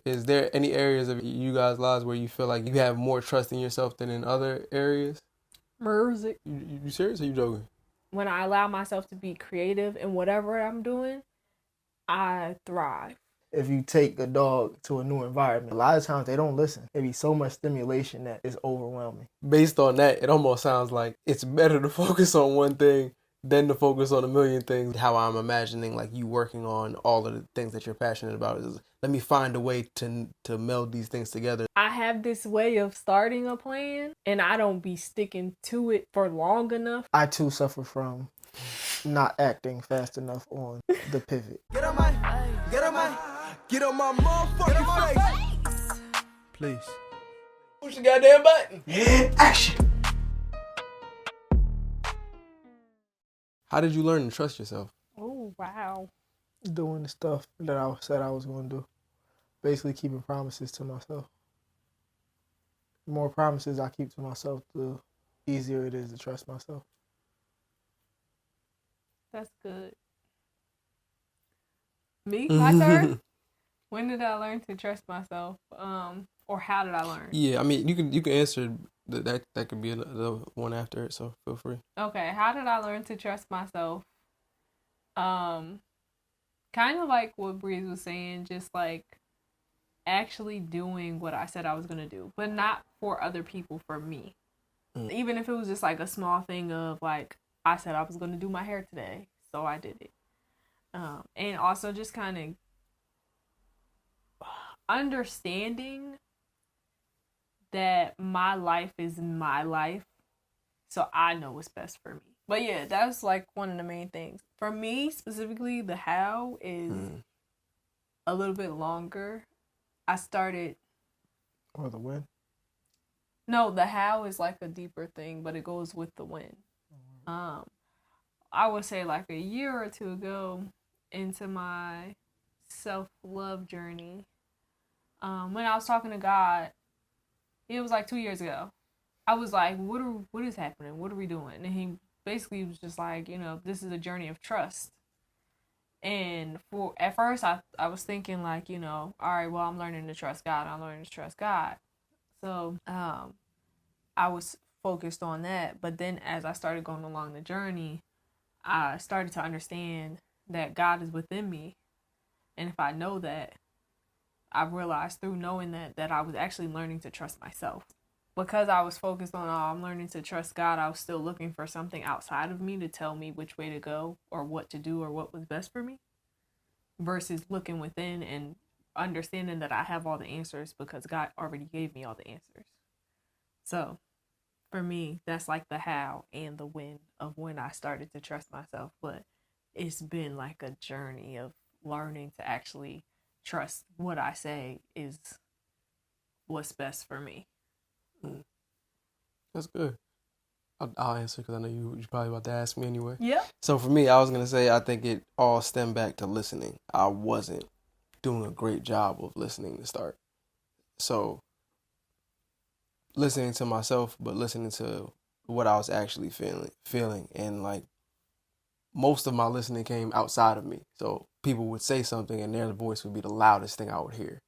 is there any areas of you guys' lives where you feel like you have more trust in yourself than in other areas? Music. You serious or you joking? When I allow myself to be creative in whatever I'm doing, I thrive. If you take a dog to a new environment, a lot of times they don't listen. There be so much stimulation that it's overwhelming. Based on that, it almost sounds like it's better to focus on one thing than to focus on a million things. How I'm imagining like you working on all of the things that you're passionate about is let me find a way to meld these things together. I have this way of starting a plan and I don't be sticking to it for long enough. I too suffer from not acting fast enough on the pivot. Get on my motherfucking face. Please. Push the goddamn button. Action. How did you learn to trust yourself? Oh, wow. Doing the stuff that I said I was going to do. Basically keeping promises to myself. The more promises I keep to myself, the easier it is to trust myself. That's good. Me? My turn? When did I learn to trust myself? Or how did I learn? Yeah, I mean, you can answer that could be the one after it, so feel free. Okay, how did I learn to trust myself? Kind of like what Breeze was saying, just like actually doing what I said I was gonna do, but not for other people, for me. Even if it was just like a small thing of like, I said I was gonna do my hair today, so I did it. And also just kind of understanding that my life is my life, so I know what's best for me. But yeah, that's like one of the main things. For me specifically, the how is a little bit longer. I started... Or the when? No, the how is like a deeper thing, but it goes with the when. I would say like a year or two ago into my self-love journey, when I was talking to God, it was like 2 years ago. I was like, what is happening? What are we doing? And he basically was just like, this is a journey of trust. And at first I was thinking like, all right, well, I'm learning to trust God. I'm learning to trust God. So I was focused on that. But then as I started going along the journey, I started to understand that God is within me. And if I know that, I realized through knowing that I was actually learning to trust myself. Because I was focused on, I'm learning to trust God, I was still looking for something outside of me to tell me which way to go or what to do or what was best for me. Versus looking within and understanding that I have all the answers because God already gave me all the answers. So for me, that's like the how and the when of when I started to trust myself. But it's been like a journey of learning to actually trust what I say is what's best for me. That's good. I'll answer because I know you're probably about to ask me anyway. Yeah. So for me, I was going to say I think it all stemmed back to listening. I wasn't doing a great job of listening to start. So listening to myself, but listening to what I was actually feeling. And like most of my listening came outside of me. So people would say something and their voice would be the loudest thing I would hear,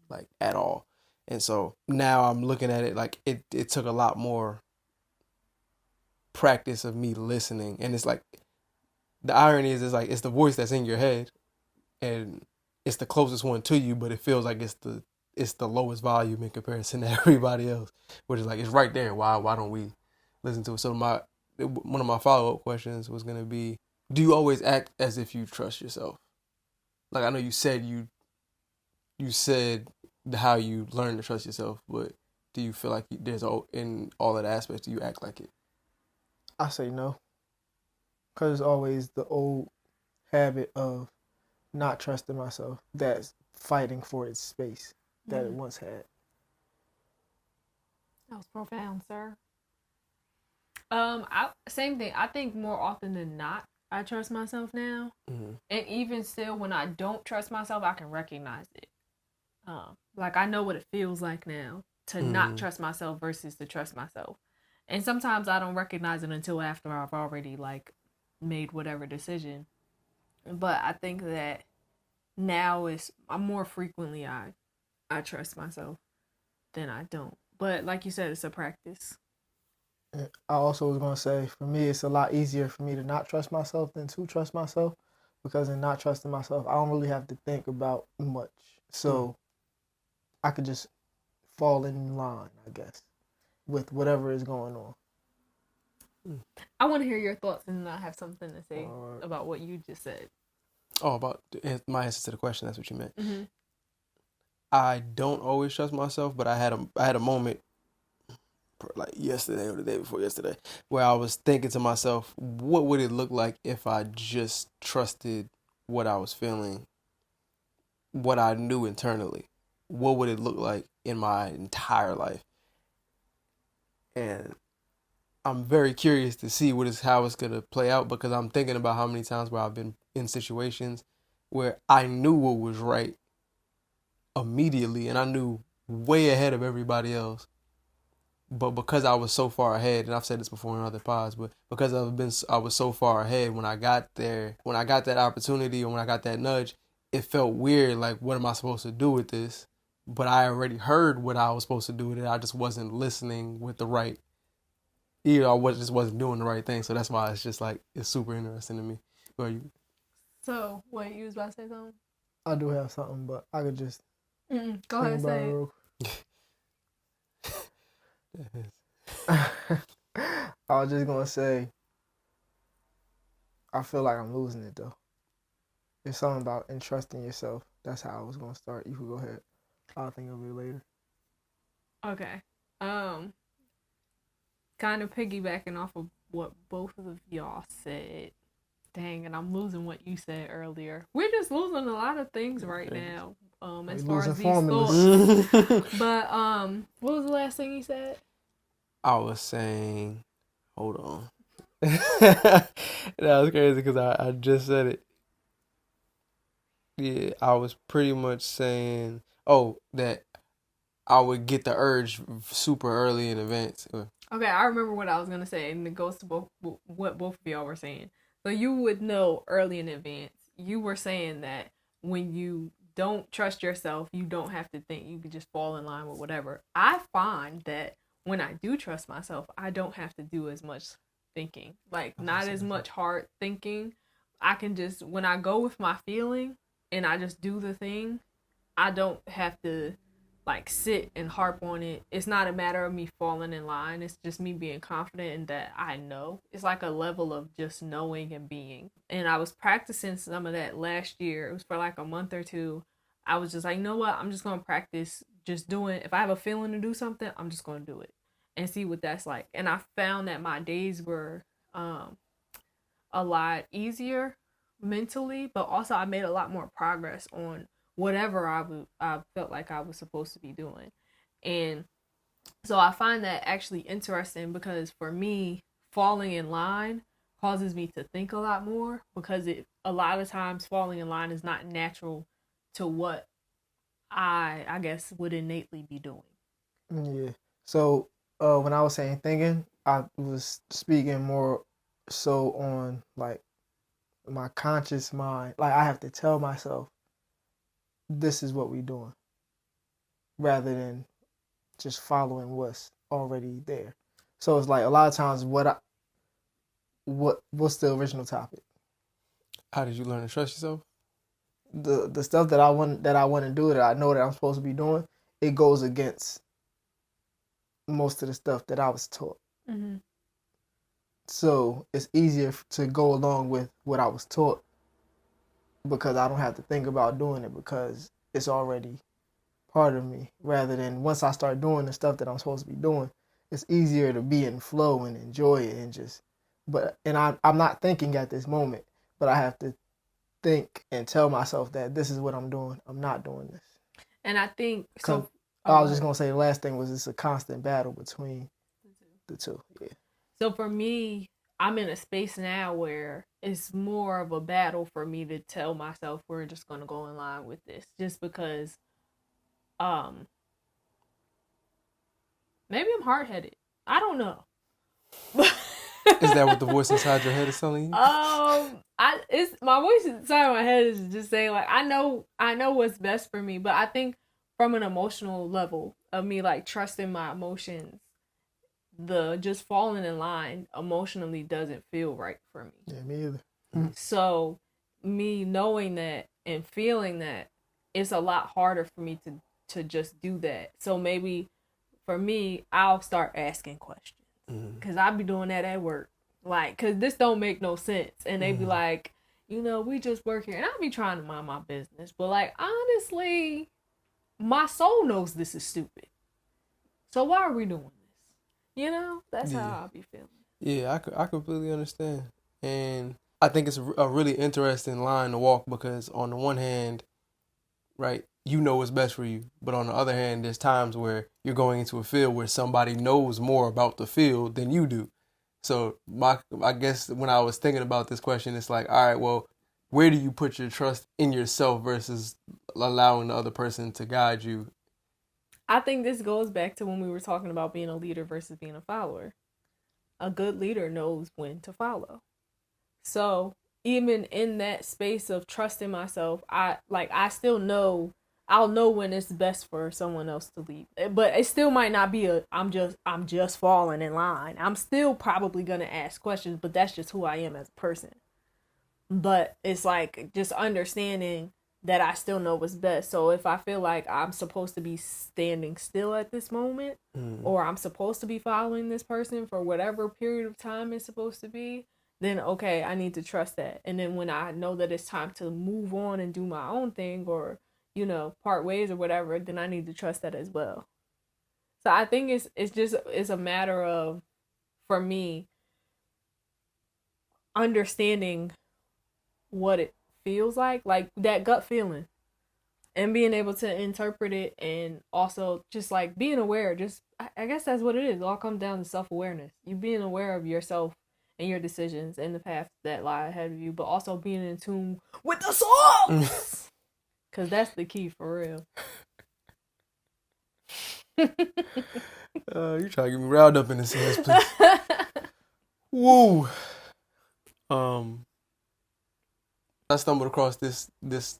like at all. And so now I'm looking at it like it took a lot more practice of me listening. And it's like, the irony is, it's like, it's the voice that's in your head and it's the closest one to you, but it feels like it's the lowest volume in comparison to everybody else, which is like, it's right there. Why don't we listen to it? So one of my follow-up questions was going to be, do you always act as if you trust yourself? Like, I know you said you said how you learn to trust yourself, but do you feel like there's in all of the aspects, do you act like it? I say no. Because it's always the old habit of not trusting myself that's fighting for its space that it once had. That was profound, sir. Same thing. I think more often than not, I trust myself now. And even still, when I don't trust myself, I can recognize it. Like, I know what it feels like now to not trust myself versus to trust myself. And sometimes I don't recognize it until after I've already, like, made whatever decision. But I think that now I'm more frequently I I trust myself than I don't. But like you said, it's a practice. I also was gonna say, for me, it's a lot easier for me to not trust myself than to trust myself, because in not trusting myself, I don't really have to think about much. So I could just fall in line, I guess, with whatever is going on. I want to hear your thoughts, and then I have something to say Alright. about what you just said. Oh, about my answer to the question. That's what you meant. Mm-hmm. I don't always trust myself, but I had a moment like yesterday or the day before yesterday where I was thinking to myself, what would it look like if I just trusted what I was feeling, what I knew internally? What would it look like in my entire life? And I'm very curious to see how it's gonna play out, because I'm thinking about how many times where I've been in situations where I knew what was right immediately, and I knew way ahead of everybody else. But because I was so far ahead, and I've said this before in other pods, but because I was so far ahead when I got there, when I got that opportunity or when I got that nudge, it felt weird. Like, what am I supposed to do with this? But I already heard what I was supposed to do with it. I just wasn't listening with the right, just wasn't doing the right thing. So that's why it's just like, it's super interesting to me. So, what, you was about to say something? I do have something, but I could just Go think ahead, about say it it. real I was just gonna say, I feel like I'm losing it though. It's something about entrusting yourself. That's how I was gonna start. You can go ahead. I'll think of it later. Okay. Kind of piggybacking off of what both of y'all said. Dang, and I'm losing what you said earlier. We're just losing a lot of things right now. As far as these thoughts. But what was the last thing you said? I was saying, hold on. That was crazy because I just said it. Yeah, I was pretty much saying, that I would get the urge super early in advance. Okay, I remember what I was gonna say, and it goes to what both of y'all were saying. So you would know early in advance. You were saying that when you don't trust yourself, you don't have to think. You can just fall in line with whatever. I find that when I do trust myself, I don't have to do as much thinking. Like, not as much hard thinking. I can just, when I go with my feeling and I just do the thing, I don't have to like sit and harp on it. It's not a matter of me falling in line. It's just me being confident in that I know. It's like a level of just knowing and being. And I was practicing some of that last year. It was for like a month or two. I was just like, you know what? I'm just going to practice just doing. If I have a feeling to do something, I'm just going to do it and see what that's like. And I found that my days were a lot easier mentally, but also I made a lot more progress on whatever I felt like I was supposed to be doing. And so I find that actually interesting, because for me, falling in line causes me to think a lot more, because a lot of times falling in line is not natural to what I guess would innately be doing. Yeah. So when I was saying thinking, I was speaking more so on like my conscious mind. Like, I have to tell myself, this is what we're doing, rather than just following what's already there. So it's like a lot of times what's the original topic? How did you learn to trust yourself? The stuff that I want to do, that I know that I'm supposed to be doing, it goes against most of the stuff that I was taught. Mm-hmm. So it's easier to go along with what I was taught, because I don't have to think about doing it, because it's already part of me, rather than once I start doing the stuff that I'm supposed to be doing, it's easier to be in flow and enjoy it, and just, I'm not thinking at this moment, but I have to think and tell myself that this is what I'm doing. I'm not doing this. And I think so. I was just gonna say, the last thing was, it's a constant battle between the two. Yeah. So for me, I'm in a space now where it's more of a battle for me to tell myself we're just gonna go in line with this, just because maybe I'm hard headed. I don't know. Is that what the voice inside your head is telling you? It's my voice inside my head is just saying, like, I know what's best for me, but I think from an emotional level of me like trusting my emotions, the just falling in line emotionally doesn't feel right for me. Yeah, me either. So me knowing that and feeling that, it's a lot harder for me to just do that. So maybe for me, I'll start asking questions because I be doing that at work, like, because this don't make no sense, and they be like, we just work here, and I'll be trying to mind my business, but like honestly, my soul knows this is stupid, so why are we doing this? That's how I be feeling. Yeah, I completely understand. And I think it's a really interesting line to walk because on the one hand, right, you know what's best for you. But on the other hand, there's times where you're going into a field where somebody knows more about the field than you do. So I guess when I was thinking about this question, it's like, all right, well, where do you put your trust in yourself versus allowing the other person to guide you? I think this goes back to when we were talking about being a leader versus being a follower. A good leader knows when to follow. So even in that space of trusting myself, I still know, I'll know when it's best for someone else to lead. But it still might not be I'm just falling in line. I'm still probably gonna ask questions, but that's just who I am as a person. But it's like just understanding that I still know what's best. So if I feel like I'm supposed to be standing still at this moment, or I'm supposed to be following this person for whatever period of time it's supposed to be, then okay, I need to trust that. And then when I know that it's time to move on and do my own thing, or part ways or whatever, then I need to trust that as well. So I think it's a matter of, for me, understanding what it feels like that gut feeling, and being able to interpret it, and also just like being aware. Just I guess that's what it is. It all comes down to self-awareness. You being aware of yourself and your decisions and the path that lie ahead of you, but also being in tune with the soul, because that's the key for real. You trying to get me riled up in this sense, please. Woo. I stumbled across this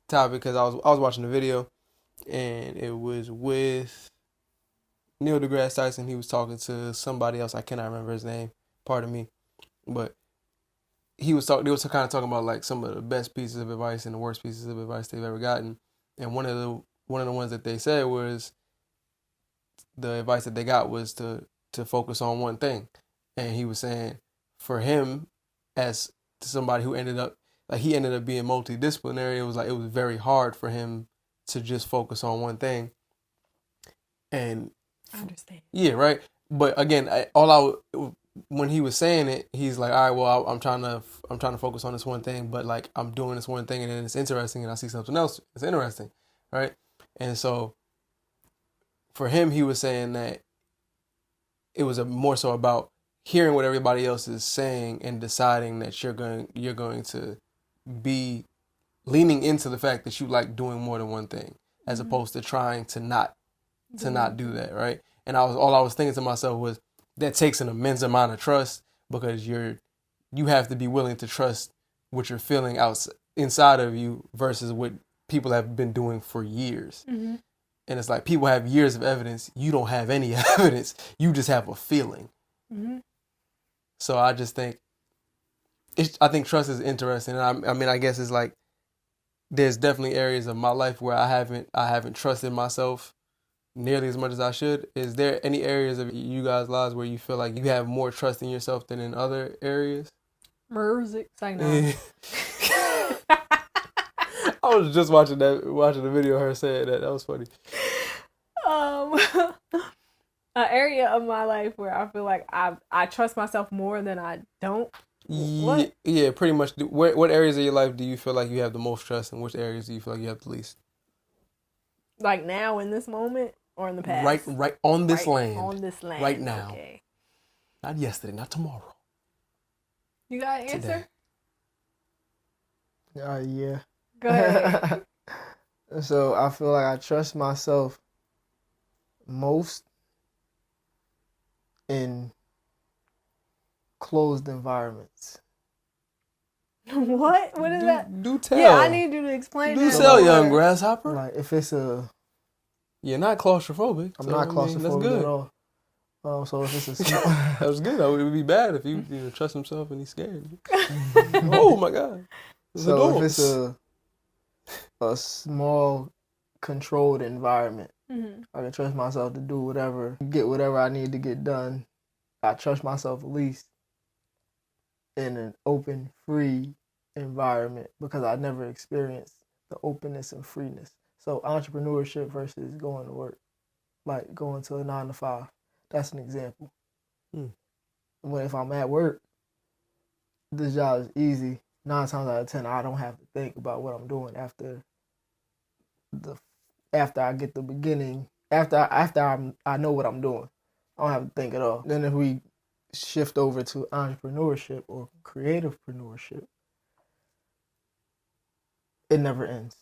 topic because I was watching a video, and it was with Neil deGrasse Tyson. He was talking to somebody else. I cannot remember his name. Pardon me, but they was kind of talking about like some of the best pieces of advice and the worst pieces of advice they've ever gotten. And one of the ones that they said was the advice that they got was to focus on one thing. And he was saying for him, as somebody who ended up being multidisciplinary, it was very hard for him to just focus on one thing. And I understand. Yeah, right. But again, when he was saying it, he's like, all right, well, I'm trying to focus on this one thing, but like I'm doing this one thing, and then it's interesting, and I see something else. It's interesting, right? And so for him, he was saying that it was more so about hearing what everybody else is saying and deciding that you're going to be leaning into the fact that you like doing more than one thing, as opposed to trying to not do that, right? And all I was thinking to myself was that takes an immense amount of trust, because you have to be willing to trust what you're feeling inside of you versus what people have been doing for years. Mm-hmm. And it's like people have years of evidence. You don't have any evidence. You just have a feeling. Mm-hmm. So I just think I think trust is interesting. And I mean, I guess it's like there's definitely areas of my life where I haven't trusted myself nearly as much as I should. Is there any areas of you guys' lives where you feel like you have more trust in yourself than in other areas? Music, say no. I was just watching the video of her saying that. That was funny. An area of my life where I feel like I trust myself more than I don't. What? Yeah, pretty much. What areas of your life do you feel like you have the most trust, and which areas do you feel like you have the least? Like now, in this moment, or in the past? Right on this land. On this land. Right now. Okay. Not yesterday, not tomorrow. You got an answer? Yeah. Go ahead. So I feel like I trust myself most in closed environments. What? What is that? Do tell. Yeah, I need you to explain Do that. tell, young grasshopper. Like if it's a You're not claustrophobic. I'm so, not I mean, that's claustrophobic good. at all. So if it's a small, That was good. It would be bad if you trust himself and he's scared. Oh my God. The so if it's doors. a small, controlled environment, Mm-hmm. I can trust myself to do whatever, get whatever I need to get done. I trust myself at least in an open, free environment because I never experienced the openness and freeness. So entrepreneurship versus going to work, like going to a 9 to 5. That's an example. When if I'm at work, this job is easy. 9 times out of 10, I don't have to think about what I'm doing after I get the beginning. I know what I'm doing, I don't have to think at all. Then if we shift over to entrepreneurship or creativepreneurship, it never ends.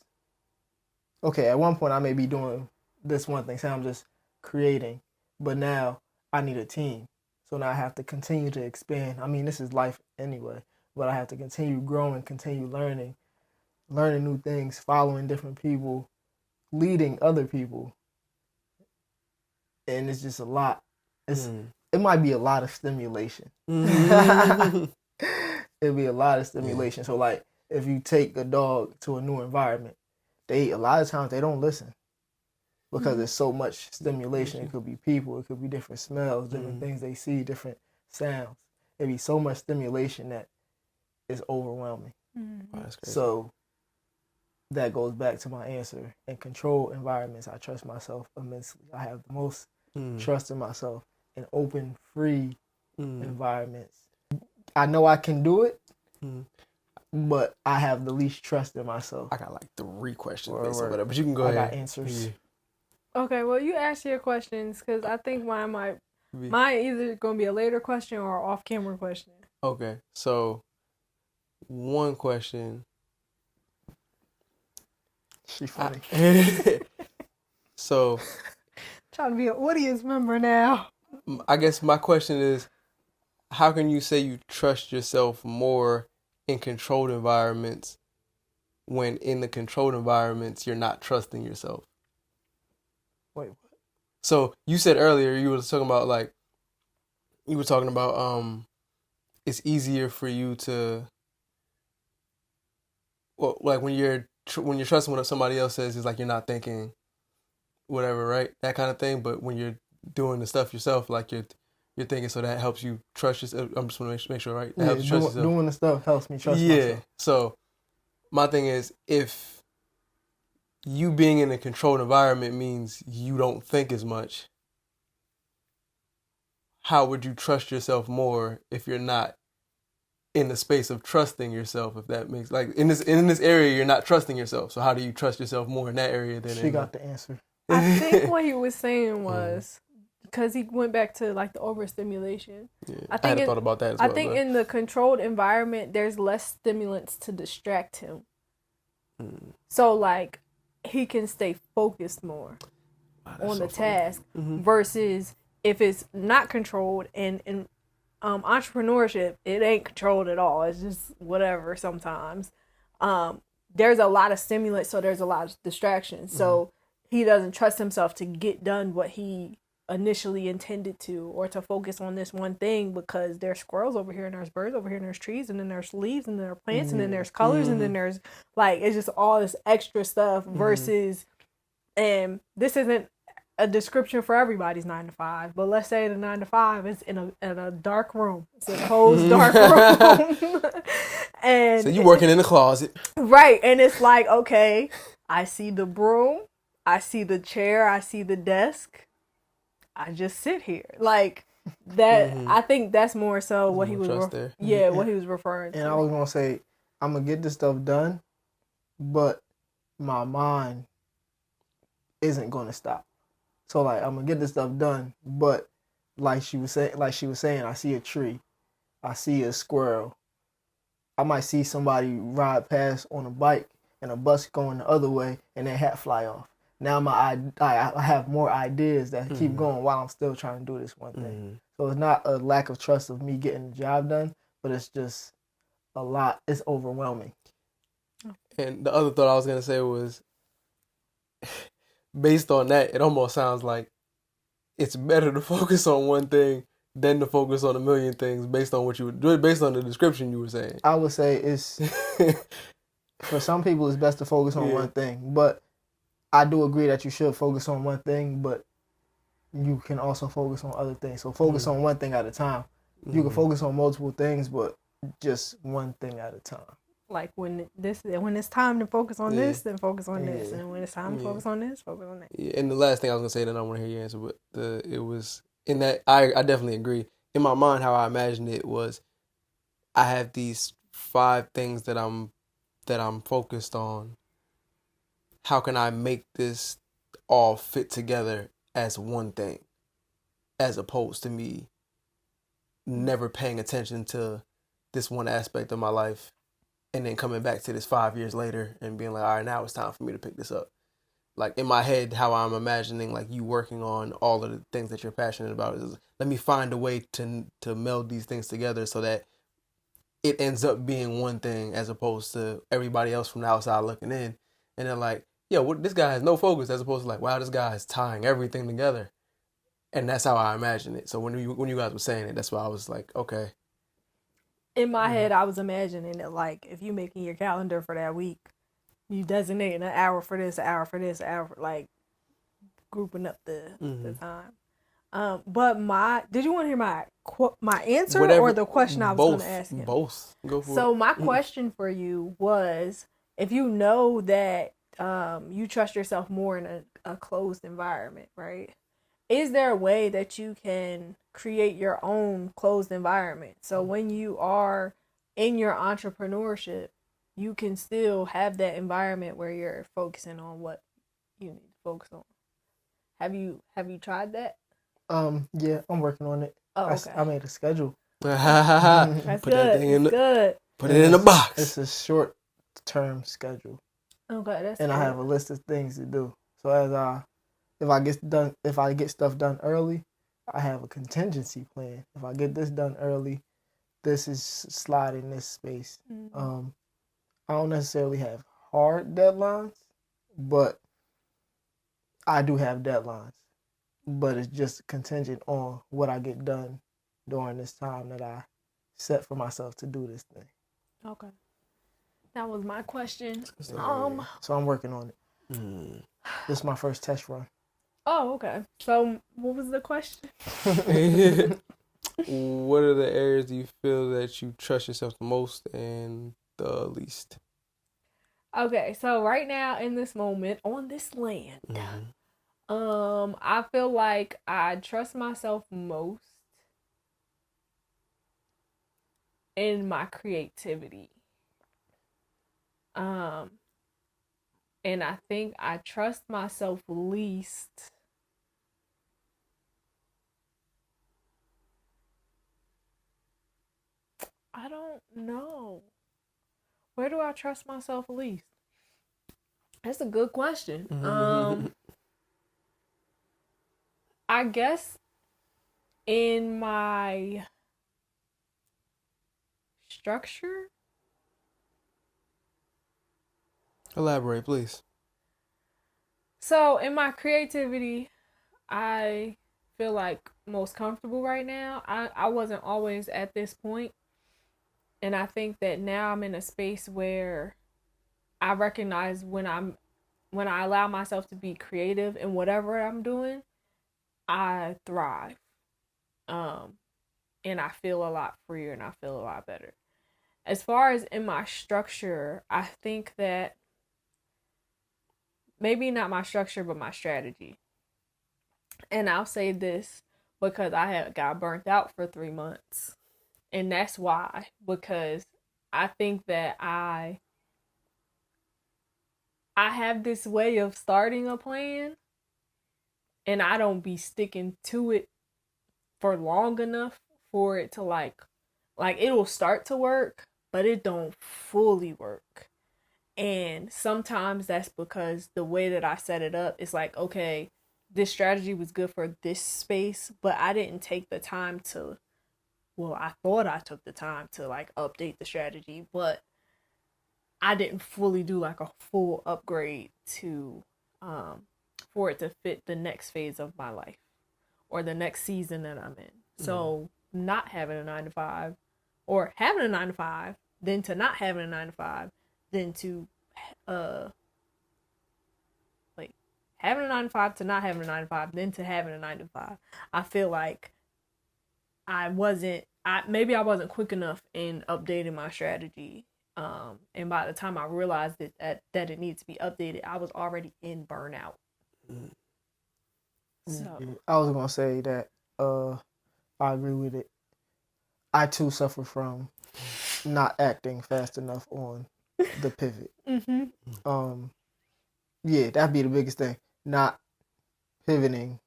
Okay, at one point I may be doing this one thing, say I'm just creating, but now I need a team. So now I have to continue to expand. I mean, this is life anyway, but I have to continue growing, continue learning new things, following different people, leading other people. And it's just a lot. It might be a lot of stimulation. It'd be a lot of stimulation. So like if you take a dog to a new environment, a lot of times they don't listen because there's so much stimulation. It could be people, it could be different smells, different things they see, different sounds. It'd be so much stimulation that is overwhelming. Wow, that's crazy. So that goes back to my answer. In controlled environments, I trust myself immensely. I have the most trust in myself. In open, free environments, I know I can do it, but I have the least trust in myself. I got like 3 questions based on that, but you can go ahead. I got answers. Okay, well, you ask your questions because I think mine either going to be a later question or off-camera question. Okay, so one question. She funny. So Trying to be an audience member now. I guess my question is, how can you say you trust yourself more in controlled environments when in the controlled environments you're not trusting yourself? Wait, what? So you said earlier you were talking about it's easier for you to, well, like when you're trusting what somebody else says, it's like you're not thinking whatever, right? That kind of thing. But when you're doing the stuff yourself, like you're thinking, so that helps you trust yourself. I'm just want to make sure, right? That helps you trust yourself. Doing the stuff helps me trust myself. So my thing is, if you being in a controlled environment means you don't think as much, how would you trust yourself more if you're not in the space of trusting yourself? If that makes, like, in this area you're not trusting yourself, so how do you trust yourself more in that area than She got the answer. I think what he was saying was because he went back to like the overstimulation. Yeah, I hadn't thought about that as well. I think in the controlled environment there's less stimulants to distract him. So like he can stay focused more on the task versus if it's not controlled. And in entrepreneurship, it ain't controlled at all. It's just whatever sometimes. There's a lot of stimulants, so there's a lot of distractions. So he doesn't trust himself to get done what he initially intended to, or to focus on this one thing, because there's squirrels over here and there's birds over here and there's trees and then there's leaves and then there are plants and then there's colors and then there's like, it's just all this extra stuff versus, and this isn't a description for everybody's 9 to 5, but let's say the 9 to 5 is in a dark room. It's a closed dark room. And so you working in the closet. Right. And it's like, okay, I see the broom, I see the chair, I see the desk. I just sit here. Like that. I think that's more so what he was what he was referring to. And I was gonna say, I'm gonna get this stuff done, but my mind isn't gonna stop. So like I'm gonna get this stuff done, but like she was saying, I see a tree, I see a squirrel, I might see somebody ride past on a bike and a bus going the other way and their hat fly off. Now I have more ideas that keep going while I'm still trying to do this one thing. So it's not a lack of trust of me getting the job done, but it's just a lot. It's overwhelming. And the other thought I was gonna say was, based on that, it almost sounds like it's better to focus on one thing than to focus on a million things based on what you were, based on the description you were saying. I would say it's for some people it's best to focus on one thing, but I do agree that you should focus on one thing, but you can also focus on other things. So focus on one thing at a time. You can focus on multiple things, but just one thing at a time. Like when it's time to focus on this, then focus on this, and when it's time to focus on this, focus on that. Yeah, and the last thing I was gonna say, then I want to hear your answer, but it was in that I definitely agree. In my mind, how I imagined it was, I have these 5 things that I'm focused on. How can I make this all fit together as one thing, as opposed to me never paying attention to this one aspect of my life and then coming back to this 5 years later and being like, all right, now it's time for me to pick this up. Like in my head, how I'm imagining like you working on all of the things that you're passionate about is, let me find a way to meld these things together so that it ends up being one thing as opposed to everybody else from the outside looking in. And they're like, yeah, this guy has no focus, as opposed to like, wow, this guy is tying everything together. And that's how I imagine it. So when you guys were saying it, that's why I was like, okay. In my head, I was imagining it like if you making your calendar for that week, you designating an hour for this, an hour for this, an hour for, like grouping up the time. But did you want to hear my answer or the question I was going to ask him? Both. Go for it. So my question for you was, if you know that you trust yourself more in a closed environment, right? Is there a way that you can create your own closed environment? So when you are in your entrepreneurship, you can still have that environment where you're focusing on what you need to focus on. Have you tried that? Yeah, I'm working on it. Oh, okay. I made a schedule. That's Put good. that thing in good. Put it in a box. It's a short-term schedule. Okay, that's and good. I have a list of things to do. So if I get stuff done early, I have a contingency plan. If I get this done early, this is slide in this space. Mm-hmm. I don't necessarily have hard deadlines, but I do have deadlines. But it's just contingent on what I get done during this time that I set for myself to do this thing. Okay. That was my question. So I'm working on it. This is my first test run. Oh, okay. So what was the question? What are the areas do you feel that you trust yourself the most and the least? Okay, so right now in this moment on this land, I feel like I trust myself most in my creativity. And I think I trust myself least I don't know. Where do I trust myself least? That's a good question. I guess in my structure. Elaborate, please. So in my creativity, I feel like most comfortable right now. I wasn't always at this point. And I think that now I'm in a space where I recognize when I allow myself to be creative in whatever I'm doing, I thrive. And I feel a lot freer and I feel a lot better. As far as in my structure, I think that maybe not my structure, but my strategy. And I'll say this because I had got burnt out for 3 months. And that's why, because I think that I have this way of starting a plan and I don't be sticking to it for long enough for it to like it'll start to work, but it don't fully work. And sometimes that's because the way that I set it up is like, okay, this strategy was good for this space, but I didn't take the time to, well, I thought I took the time to like update the strategy, but I didn't fully do like a full upgrade to for it to fit the next phase of my life or the next season that I'm in. So not having a 9 to 5 or having a 9 to 5, then to not having a 9 to 5, then to having a 9 to 5 to not having a 9 to 5, then to having a 9 to 5. I feel like maybe I wasn't quick enough in updating my strategy. And by the time I realized that it needs to be updated, I was already in burnout. So I was gonna say that I agree with it. I too suffer from not acting fast enough on the pivot. Yeah, that'd be the biggest thing. Not pivoting,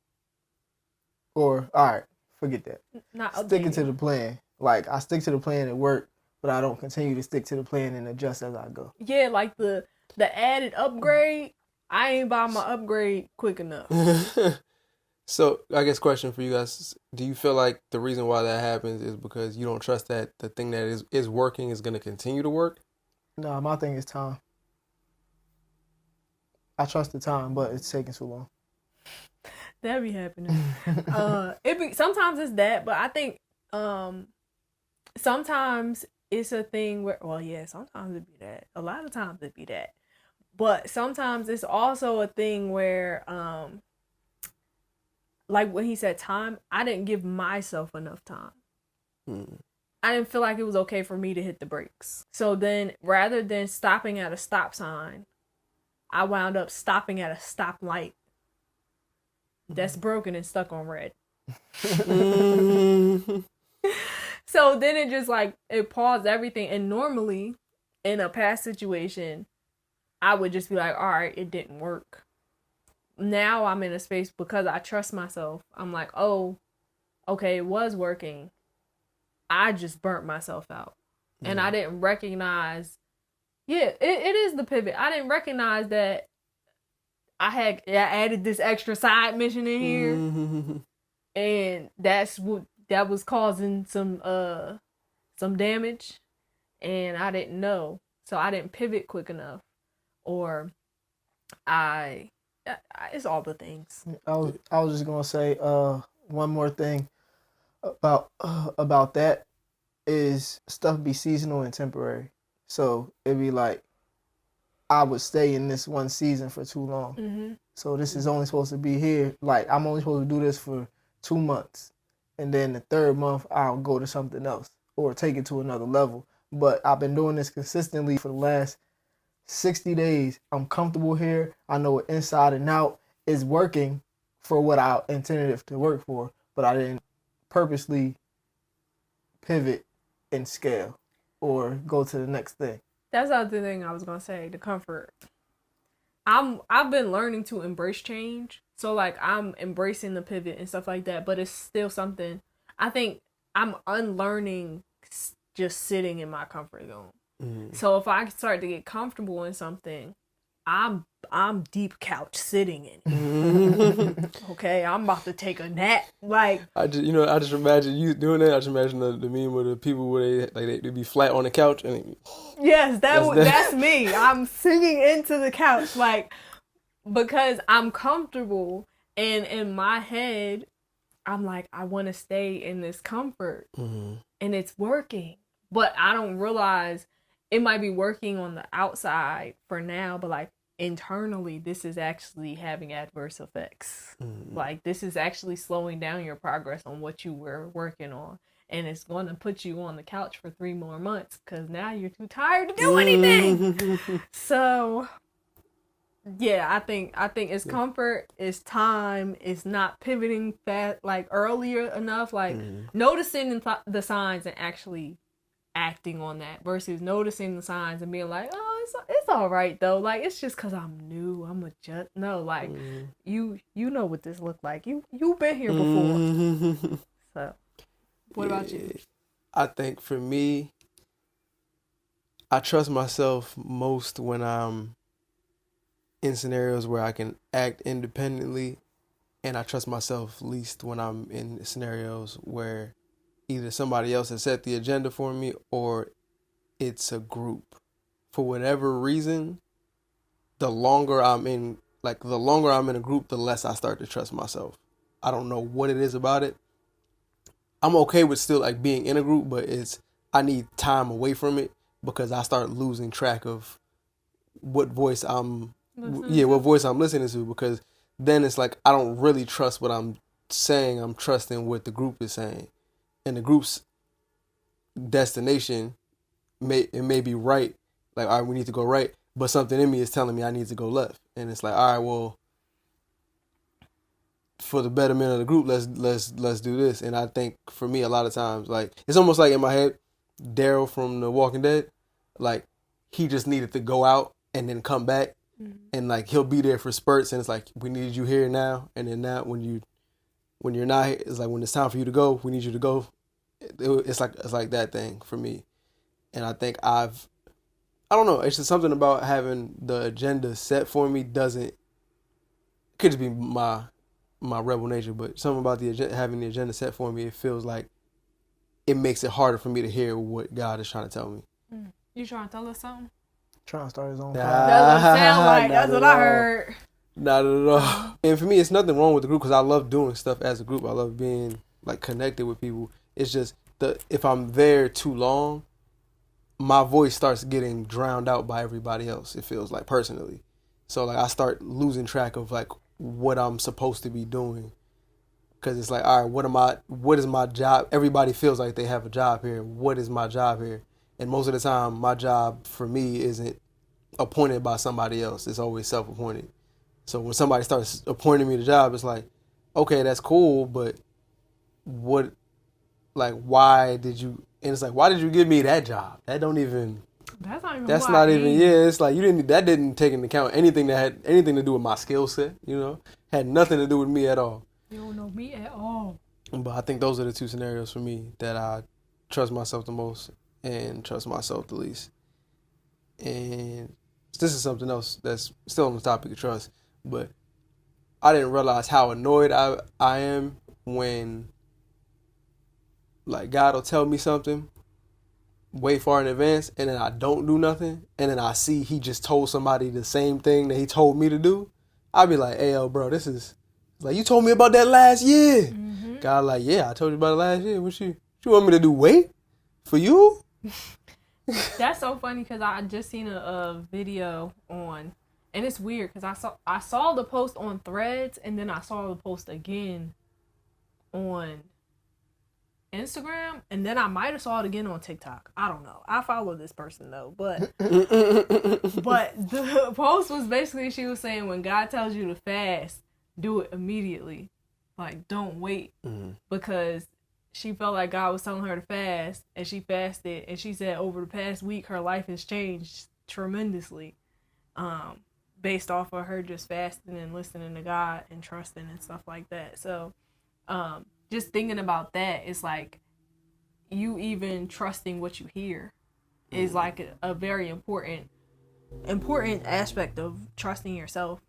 or all right, forget that. Not Sticking updating. to the plan. Like I stick to the plan at work, but I don't continue to stick to the plan and adjust as I go. Yeah, like the added upgrade. I ain't buy my upgrade quick enough. So I guess question for you guys: do you feel like the reason why that happens is because you don't trust that the thing that is working is going to continue to work? No, my thing is time. I trust the time, but it's taking too long. That be happening. Sometimes it's that, but I think sometimes it's a thing where, well, yeah, sometimes it be that. A lot of times it be that. But sometimes it's also a thing where like when he said time, I didn't give myself enough time. I didn't feel like it was okay for me to hit the brakes. So then rather than stopping at a stop sign, I wound up stopping at a stoplight that's broken and stuck on red. So then it just like, it paused everything. And normally in a past situation, I would just be like, all right, it didn't work. Now I'm in a space because I trust myself. I'm like, oh, okay, it was working. I just burnt myself out. And I didn't recognize, it is the pivot. I didn't recognize that I added this extra side mission in here. And that was causing some damage. And I didn't know. So I didn't pivot quick enough. Or it's all the things. I was just gonna say one more thing about that is stuff be seasonal and temporary. So it'd be like I would stay in this one season for too long. So this is only supposed to be here. Like I'm only supposed to do this for 2 months, and then the third month I'll go to something else or take it to another level. But I've been doing this consistently for the last 60 days. I'm comfortable here. I know it inside and out. It's working for what I intended it to work for, but I didn't purposely pivot and scale or go to the next thing. That's the other thing I was gonna say, the comfort. I've been learning to embrace change. So like I'm embracing the pivot and stuff like that, but it's still something I think I'm unlearning just sitting in my comfort zone. So if I start to get comfortable in something, I'm deep couch sitting in. Okay, I'm about to take a nap. Like I just imagine you doing that. I just imagine the meme with the people where they be flat on the couch and yes, that's me. I'm sinking into the couch like because I'm comfortable, and in my head I'm like I want to stay in this comfort, and it's working, but I don't realize it might be working on the outside for now, but like internally, this is actually having adverse effects. Like this is actually slowing down your progress on what you were working on. And it's going to put you on the couch for 3 more months because now you're too tired to do anything. So yeah, I think it's comfort, it's time, it's not pivoting fast, like earlier enough, like noticing the signs and actually acting on that versus noticing the signs and being like, oh, it's all right though. Like it's just because I'm new. I'm a just no. Like you know what this looked like. You've been here before. So, what about you? I think for me, I trust myself most when I'm in scenarios where I can act independently, and I trust myself least when I'm in scenarios where either somebody else has set the agenda for me or it's a group. For whatever reason, the longer I'm in like the longer I'm in a group, the less I start to trust myself. I don't know what it is about it. I'm okay with still like being in a group, but I need time away from it because I start losing track of what voice I'm listening to, because then it's like I don't really trust what I'm saying. I'm trusting what the group is saying, and the group's destination may be right. Like, all right, we need to go right, but something in me is telling me I need to go left, and it's like, all right, well, for the betterment of the group, let's do this. And I think for me, a lot of times, like, it's almost like in my head, Daryl from The Walking Dead, like, he just needed to go out and then come back, and like he'll be there for spurts, and it's like, we need you here now, and then now when you're not here, it's like, when it's time for you to go, we need you to go. It's like that thing for me. And I think I don't know, it's just something about having the agenda set for me could just be my rebel nature, but something about having the agenda set for me, it feels like it makes it harder for me to hear what God is trying to tell me. You trying to tell us something? Trying to start his own. That's what it sound like. That's what I heard. Not at all. And for me, it's nothing wrong with the group because I love doing stuff as a group. I love being like connected with people. It's just if I'm there too long, my voice starts getting drowned out by everybody else. It feels like, personally. So like I start losing track of like what I'm supposed to be doing, because it's like, all right, what is my job? Everybody feels like they have a job here. What is my job here? And most of the time, my job for me isn't appointed by somebody else. It's always self-appointed. So when somebody starts appointing me the job, it's like, okay, that's cool, but what, like, why did you? And it's like, why did you give me that job? That's not even. Yeah, it's like that didn't take into account anything that had anything to do with my skill set. Had nothing to do with me at all. You don't know me at all. But I think those are the two scenarios for me that I trust myself the most and trust myself the least. And this is something else that's still on the topic of trust, but I didn't realize how annoyed I am when, like, God will tell me something way far in advance, and then I don't do nothing, and then I see he just told somebody the same thing that he told me to do. I'll be like, hey, yo, bro, this is like, you told me about that last year. Mm-hmm. God, like, yeah, I told you about it last year. What you want me to do? Wait for you? That's so funny because I just seen a video on, and it's weird because I saw the post on Threads, and then I saw the post again on Instagram, and then I might have saw it again on TikTok. I don't know. I follow this person though, but the post was basically, she was saying, when God tells you to fast, do it immediately. Like, don't wait. Because she felt like God was telling her to fast, and she fasted, and she said over the past week her life has changed tremendously, based off of her just fasting and listening to God and trusting and stuff like that. So just thinking about that, it's like, you even trusting what you hear is like a very important aspect of trusting yourself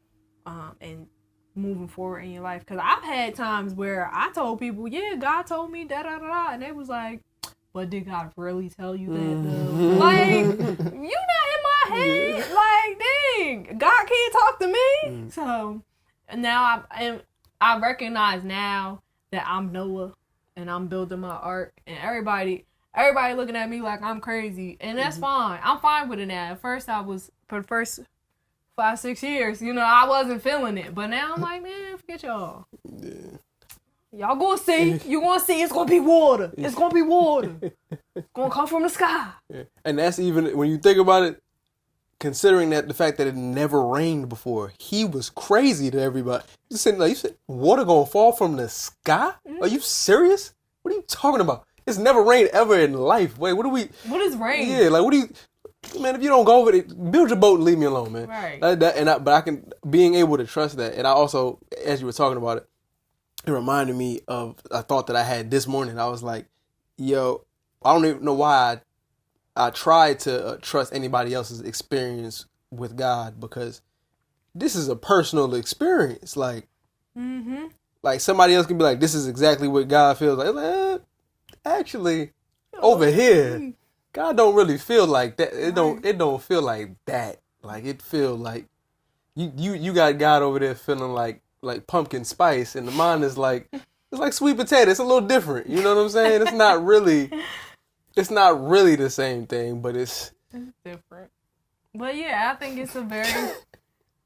and moving forward in your life. Because I've had times where I told people, yeah, God told me da da da, and they was like, but did God really tell you that though? Like, you not in my head. Like, dang, God can't talk to me. So now I recognize now that I'm Noah and I'm building my ark, and everybody looking at me like I'm crazy, and that's fine. I'm fine with it now. At first for the first 5-6 years, I wasn't feeling it, but now I'm like, man, forget y'all. Yeah. Y'all gonna see. You gonna see. It's gonna be water. It's gonna be water. It's gonna come from the sky. Yeah. And that's even when you think about it. Considering that the fact that it never rained before, he was crazy to everybody. You said water gonna fall from the sky? Are you serious? What are you talking about? It's never rained ever in life. Wait, what is rain? Yeah, like, man, if you don't go over it, build your boat and leave me alone, man. Right. But I can, being able to trust that. And I also, as you were talking about it, it reminded me of a thought that I had this morning. I was like, yo, I don't even know why I try to trust anybody else's experience with God, because this is a personal experience. Like, like somebody else can be like, this is exactly what God feels like. Actually, over here, God don't really feel like that. It don't feel like that. Like, it feel like you got God over there feeling like pumpkin spice, and the mine is like it's like sweet potato. It's a little different. You know what I'm saying? It's not really the same thing, but it's different. But yeah, I think it's a very,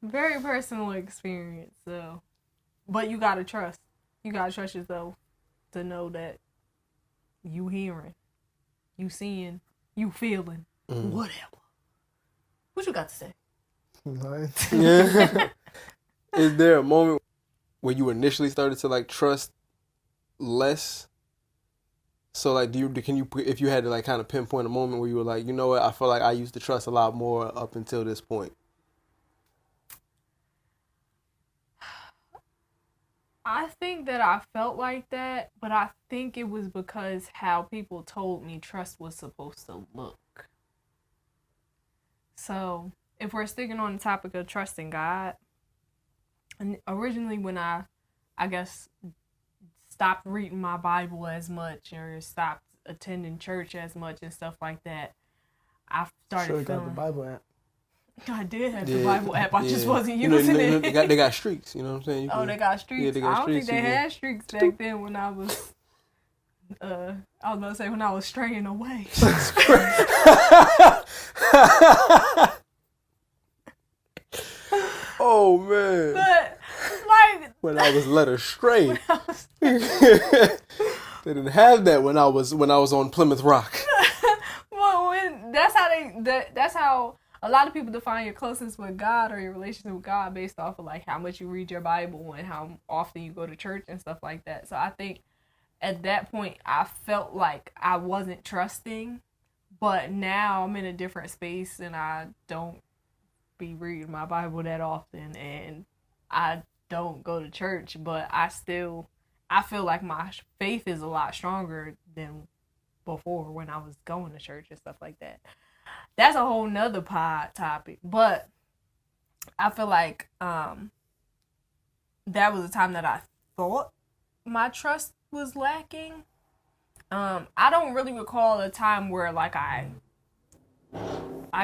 very personal experience. So, but you gotta trust. You gotta trust yourself to know that you hearing, you seeing, you feeling, whatever. What you got to say? Yeah. Is there a moment where you initially started to like trust less? So like, can you if you had to like kind of pinpoint a moment where you were like, you know what, I feel like I used to trust a lot more up until this point. I think that I felt like that, but I think it was because how people told me trust was supposed to look. So if we're sticking on the topic of trusting God, and originally when I guess stopped reading my Bible as much or stopped attending church as much and stuff like that, I started feeling. Got the Bible app. I did have the Bible app. I just wasn't you know, using it. They got streaks. You know what I'm saying? They got streaks. Yeah, they got I don't streaks, think they had streaks back then when I was. I was about to say when I was straying away. Oh man! But like when I was led astray, they didn't have that when I was on Plymouth Rock. Well, that's how a lot of people define your closeness with God or your relationship with God based off of like how much you read your Bible and how often you go to church and stuff like that. So I think at that point I felt like I wasn't trusting, but now I'm in a different space and I don't be reading my Bible that often and I don't go to church, but I feel like my faith is a lot stronger than before when I was going to church and stuff like that. That's a whole nother pod topic, but I feel like that was a time that I thought my trust was lacking. I don't really recall a time where like I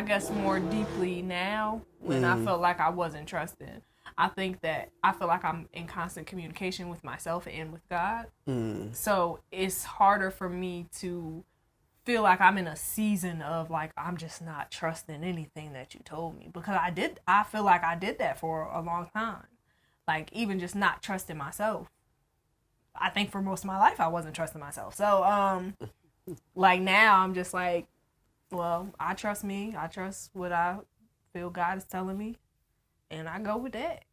guess more deeply now when I felt like I wasn't trusting. I think that I feel like I'm in constant communication with myself and with God. So it's harder for me to feel like I'm in a season of like I'm just not trusting anything that you told me, because I feel like I did that for a long time. Like even just not trusting myself. I think for most of my life I wasn't trusting myself. So like now I'm just like, well, I trust me. I trust what I feel God is telling me, and I go with that.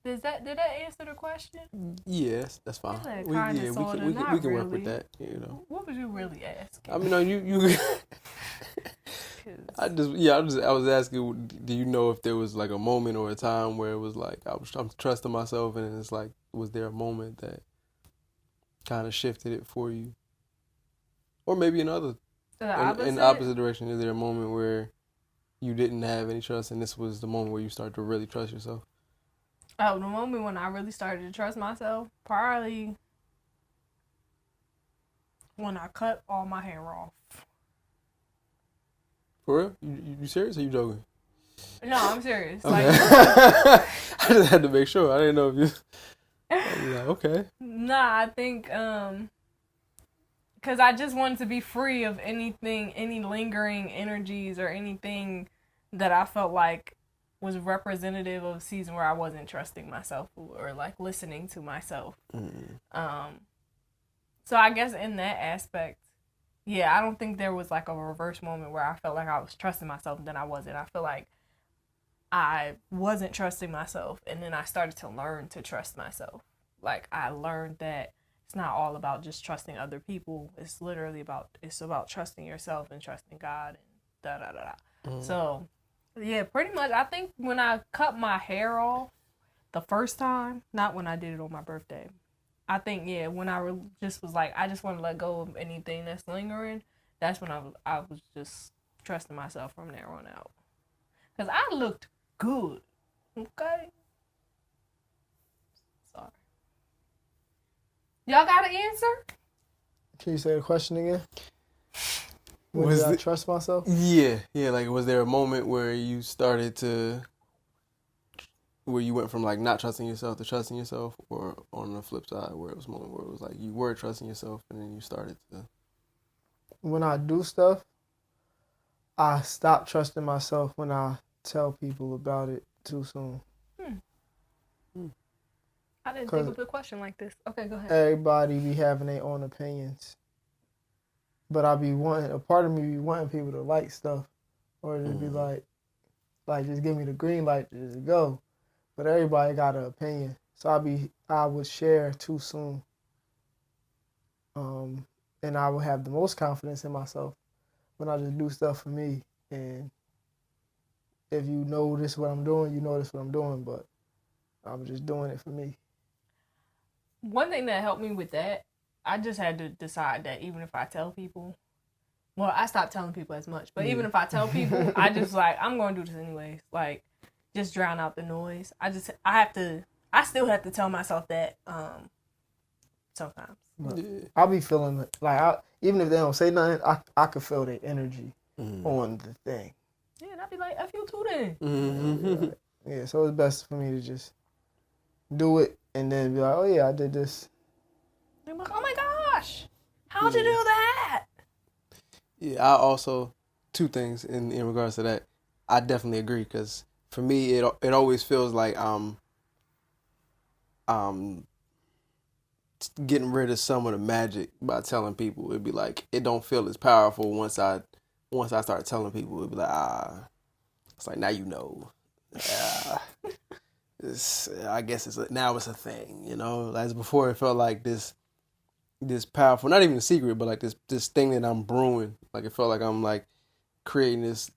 Did that answer the question? Yes, that's fine. We can work with that. You know. What was you really asking? I mean, no, you. I was asking, do you know if there was like a moment or a time where it was like I'm trusting myself, and it's like, was there a moment that kind of shifted it for you, or maybe in the opposite direction? Is there a moment where you didn't have any trust, and this was the moment where you started to really trust yourself? Oh, the moment when I really started to trust myself, probably when I cut all my hair off. For real? You serious or you joking? No, I'm serious. Okay. Like, I just had to make sure. I didn't know if you. I was like, okay. Nah, I think because I just wanted to be free of anything, any lingering energies or anything that I felt like was representative of a season where I wasn't trusting myself or like listening to myself. So I guess in that aspect, yeah, I don't think there was like a reverse moment where I felt like I was trusting myself and then I wasn't. I feel like I wasn't trusting myself and then I started to learn to trust myself. Like I learned that it's not all about just trusting other people. It's literally about trusting yourself and trusting God and da. So yeah, pretty much. I think when I cut my hair off the first time, not when I did it on my birthday. I think, yeah, when I just was like, I just want to let go of anything that's lingering. That's when I was just trusting myself from there on out. Because I looked good. Okay? Sorry. Y'all got an answer? Can you say the question again? Did I trust myself? Yeah. Like, was there a moment where you started to where you went from like not trusting yourself to trusting yourself, or on the flip side where it was more where it was like you were trusting yourself and then you started to. When I do stuff, I stop trusting myself when I tell people about it too soon. I didn't think of a question like this. Okay, go ahead. Everybody be having their own opinions, but I be wanting, a part of me be wanting people to like stuff, or just be like just give me the green light to just go. But everybody got an opinion, so I would share too soon. And I would have the most confidence in myself when I just do stuff for me. And if you notice what I'm doing, you notice what I'm doing, but I'm just doing it for me. One thing that helped me with that, I just had to decide that even if I tell people, well, I stopped telling people as much, but even if I tell people, I just like, I'm going to do this anyways. Like, just drown out the noise. I still have to tell myself that sometimes. I'll be feeling it. Like, even if they don't say nothing, I could feel their energy on the thing. Yeah, and I'd be like, F you too then. Mm-hmm. Yeah, so it's best for me to just do it and then be like, oh yeah, I did this. I'm like, oh my gosh, how'd you do that? Yeah, I also, two things in regards to that. I definitely agree, because for me, it always feels like getting rid of some of the magic by telling people. It'd be like, it don't feel as powerful once I start telling people. It'd be like, it's like, now you know. I guess now it's a thing, you know. As before, it felt like this powerful, not even a secret, but like this thing that I'm brewing. Like, it felt like I'm like creating this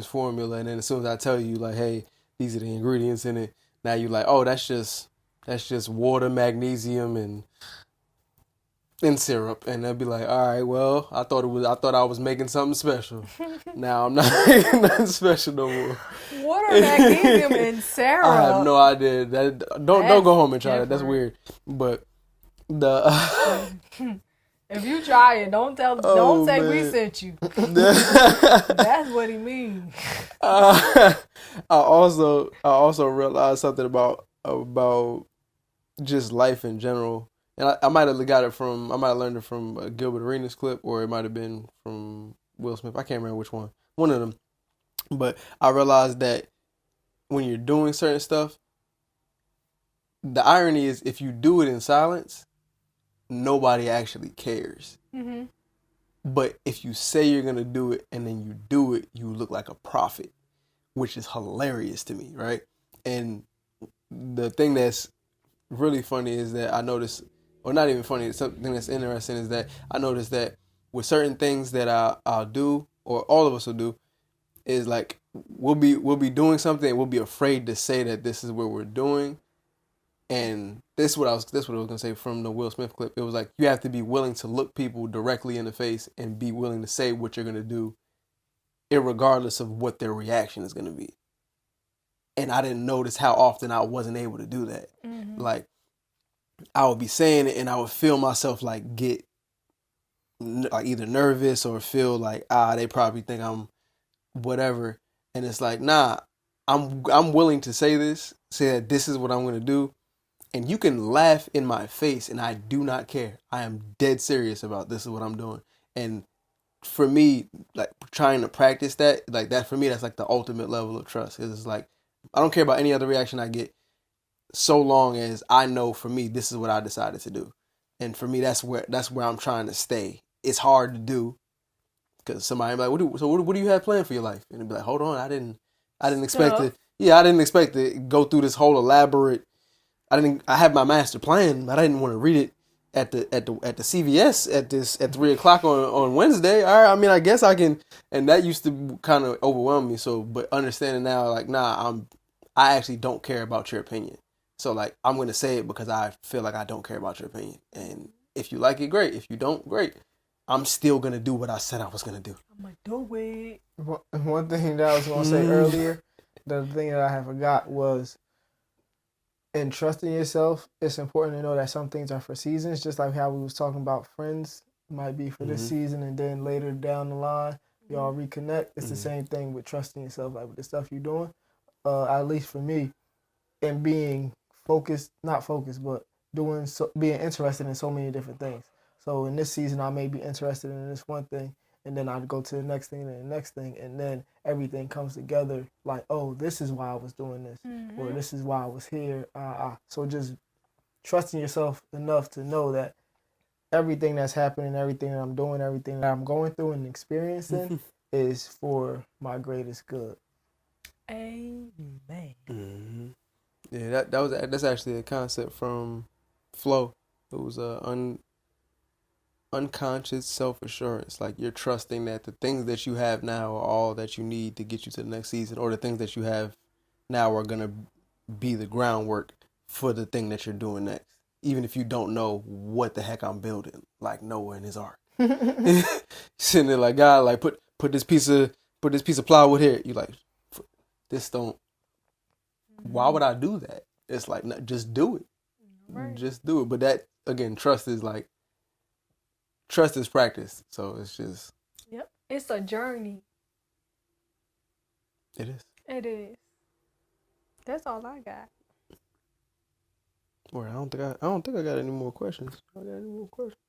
formula, and then as soon as I tell you like, hey, these are the ingredients in it, now you like, oh, that's just water, magnesium, and syrup, and they'll be like, all right, well, I thought I was making something special. Now I'm not making nothing special no more. Water, magnesium, and syrup. I have no idea. Don't go home and try that. That's weird. But if you try it, don't say we sent you. That's what he means. I also realized something about just life in general. And I might have learned it from a Gilbert Arenas clip, or it might have been from Will Smith. I can't remember which one. One of them. But I realized that when you're doing certain stuff, the irony is if you do it in silence, nobody actually cares. Mm-hmm. But if you say you're going to do it and then you do it, you look like a prophet, which is hilarious to me, right? And the thing that's really funny is that I noticed, or not even funny, something that's interesting is that I noticed that with certain things that I'll do, or all of us will do, is like we'll be doing something and we'll be afraid to say that this is what we're doing. And this is what I was gonna say from the Will Smith clip. It was like you have to be willing to look people directly in the face and be willing to say what you're gonna do, irregardless of what their reaction is gonna be. And I didn't notice how often I wasn't able to do that. Mm-hmm. Like, I would be saying it and I would feel myself like get like either nervous or feel like they probably think I'm whatever. And it's like, nah, I'm willing to say that this is what I'm gonna do. And you can laugh in my face and I do not care. I am dead serious about this is what I'm doing. And for me, like trying to practice that, like that for me, that's like the ultimate level of trust. It's like, I don't care about any other reaction I get so long as I know for me, this is what I decided to do. And for me, that's where I'm trying to stay. It's hard to do because somebody be like, what do you have planned for your life? And it'd be like, hold on, I didn't expect to. Yeah, I didn't expect to go through this whole elaborate. I had my master plan, but I didn't want to read it at the CVS at 3:00 on Wednesday. All right, I mean, I guess I can, and that used to kind of overwhelm me. So, but understanding now, like, nah, I actually don't care about your opinion. So, like, I'm gonna say it because I feel like I don't care about your opinion. And if you like it, great. If you don't, great. I'm still gonna do what I said I was gonna do. I'm like, do it. One thing that I was gonna say earlier, the thing that I had forgot was, in trusting yourself, it's important to know that some things are for seasons, just like how we was talking about friends might be for this season, and then later down the line, y'all reconnect. It's the same thing with trusting yourself, like with the stuff you're doing. At least for me, and being not focused, but being interested in so many different things. So in this season, I may be interested in this one thing, and then I'd go to the next thing and the next thing, and then everything comes together like, oh, this is why I was doing this, or this is why I was here. So just trusting yourself enough to know that everything that's happening, everything that I'm doing, everything that I'm going through and experiencing is for my greatest good. Amen. Mm-hmm. Yeah, that's actually a concept from flow. It was unconscious self-assurance. Like you're trusting that the things that you have now are all that you need to get you to the next season, or the things that you have now are gonna be the groundwork for the thing that you're doing next. Even if you don't know what the heck I'm building, like Noah and his ark. Sitting there like, God, like put this piece of plywood here. You like, this don't. Why would I do that? It's like, no, just do it. Right. Just do it. But that, again, trust is practice. So it's just. Yep. It's a journey. It is. It is. That's all I got. Well, I don't think I got any more questions. I got any more questions?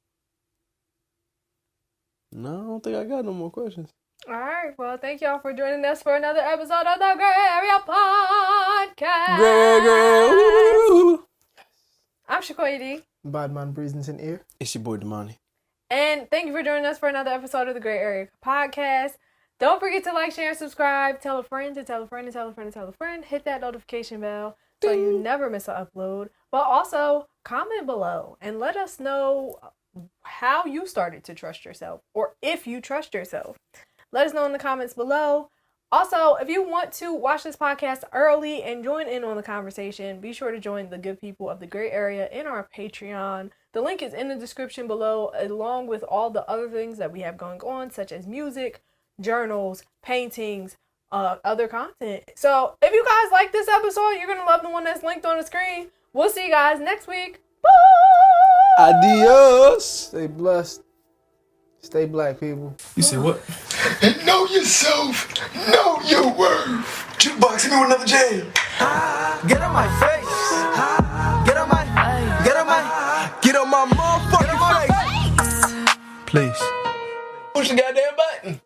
No, I don't think I got no more questions. All right. Well, thank y'all for joining us for another episode of the Grae Area Podcast. Grae. I'm Shakoya. Badman breezing in ear. It's your boy Damani. And thank you for joining us for another episode of the Grae Area Podcast. Don't forget to like, share, and subscribe. Tell a friend to tell a friend to tell a friend to tell a friend. Hit that notification bell so you never miss an upload. But also, comment below and let us know how you started to trust yourself, or if you trust yourself. Let us know in the comments below. Also, if you want to watch this podcast early and join in on the conversation, be sure to join the good people of the Grae Area in our Patreon. The link is in the description below, along with all the other things that we have going on, such as music, journals, paintings, other content. So if you guys like this episode, you're going to love the one that's linked on the screen. We'll see you guys next week. Bye! Adios. Stay blessed. Stay black, people. You say what? Know yourself. Know your worth. Jukebox, hit me with another jam. Get on my face. Get on my motherfucking face. Please. Push the goddamn button.